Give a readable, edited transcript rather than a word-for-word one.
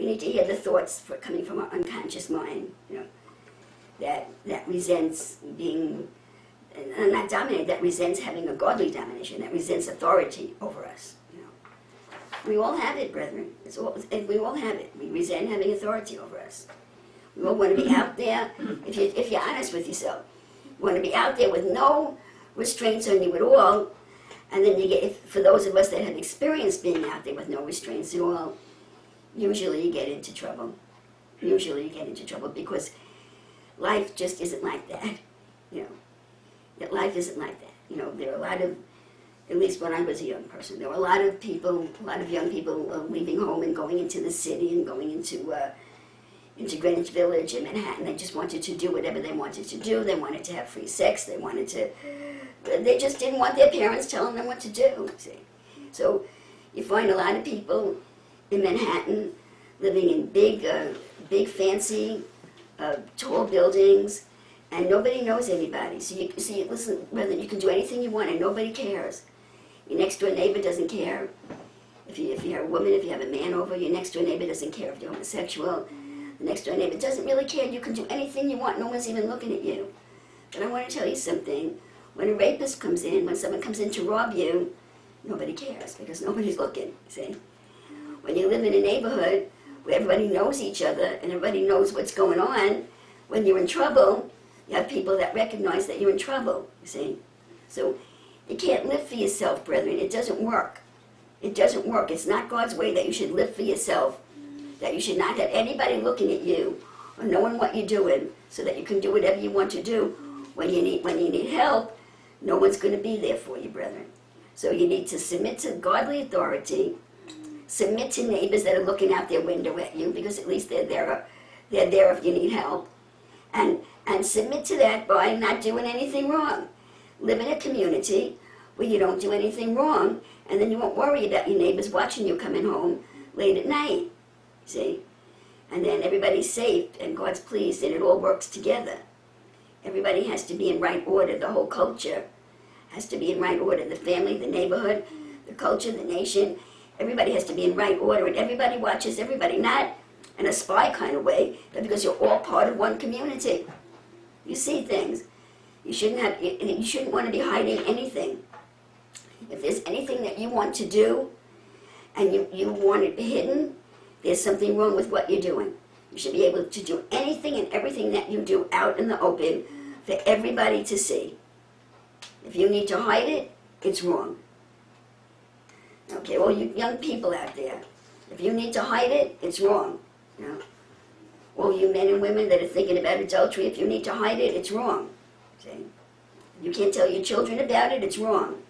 We need to hear the thoughts coming from our unconscious mind, you know, that resents being, not dominated, that resents having a godly domination, that resents authority over us. You know, we all have it, brethren. We all have it. We resent having authority over us. We all want to be out there. If you're honest with yourself, you want to be out there with no restraints on you at all. And then you get, for those of us that have experienced being out there with no restraints at all, usually you get into trouble. Usually you get into trouble because life just isn't like that. You know, that life isn't like that. You know, there are a lot of, at least when I was a young person, there were a lot of people, a lot of young people leaving home and going into the city and going into Greenwich Village in Manhattan. They just wanted to do whatever they wanted to do. They wanted to have free sex. They wanted to, they just didn't want their parents telling them what to do, see. So you find a lot of people in Manhattan living in big fancy, tall buildings, and nobody knows anybody. So you see, listen, brother, you can do anything you want and nobody cares. Your next door neighbor doesn't care. If you're a woman, if you have a man over, your next door neighbor doesn't care if you're homosexual. The next door neighbor doesn't really care. You can do anything you want. No one's even looking at you. But I want to tell you something. When a rapist comes in, when someone comes in to rob you, nobody cares because nobody's looking, see? When you live in a neighborhood where everybody knows each other and everybody knows what's going on, when you're in trouble, you have people that recognize that you're in trouble, you see? So you can't live for yourself, brethren. It doesn't work. It doesn't work. It's not God's way that you should live for yourself, that you should not have anybody looking at you or knowing what you're doing so that you can do whatever you want to do. When you need help, no one's going to be there for you, brethren. So you need to submit to godly authority, submit to neighbors that are looking out their window at you, because at least they're there if you need help, and submit to that by not doing anything wrong. Live in a community where you don't do anything wrong, and then you won't worry about your neighbors watching you coming home late at night, see? And then everybody's safe, and God's pleased, and it all works together. Everybody has to be in right order. The whole culture has to be in right order. The family, the neighborhood, the culture, the nation, everybody has to be in right order, and everybody watches everybody, not in a spy kind of way, but because you're all part of one community. You see things. You shouldn't want to be hiding anything. If there's anything that you want to do and you want it hidden, there's something wrong with what you're doing. You should be able to do anything and everything that you do out in the open for everybody to see. If you need to hide it, it's wrong. Okay, well, you young people out there, if you need to hide it, it's wrong. You know? All you men and women that are thinking about adultery, if you need to hide it, it's wrong. See? You can't tell your children about it, it's wrong.